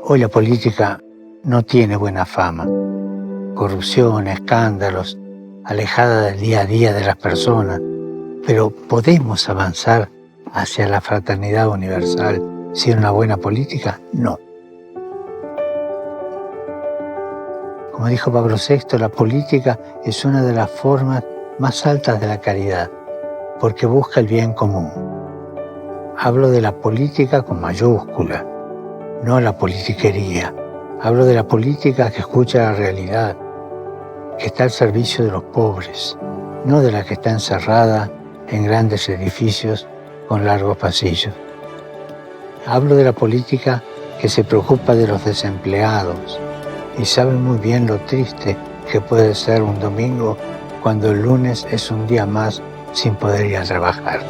Hoy la política no tiene buena fama. Corrupción, escándalos, alejada del día a día de las personas. Pero ¿podemos avanzar hacia la fraternidad universal sin una buena política? No. Como dijo Pablo VI, la política es una de las formas más altas de la caridad, porque busca el bien común. Hablo de la política con mayúscula, no la politiquería. Hablo de la política que escucha la realidad, que está al servicio de los pobres, no de la que está encerrada en grandes edificios con largos pasillos. Hablo de la política que se preocupa de los desempleados y sabe muy bien lo triste que puede ser un domingo cuando el lunes es un día más sin poder ir a trabajar.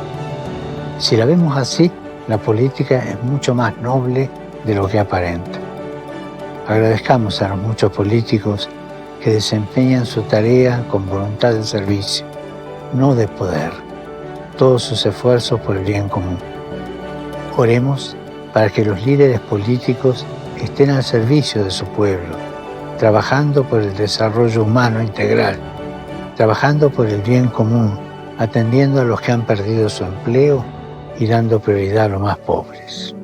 Si la vemos así, la política es mucho más noble de lo que aparenta. Agradezcamos a los muchos políticos que desempeñan su tarea con voluntad de servicio, no de poder, todos sus esfuerzos por el bien común. Oremos para que los líderes políticos estén al servicio de su pueblo, trabajando por el desarrollo humano integral, trabajando por el bien común, atendiendo a los que han perdido su empleo y dando prioridad a los más pobres.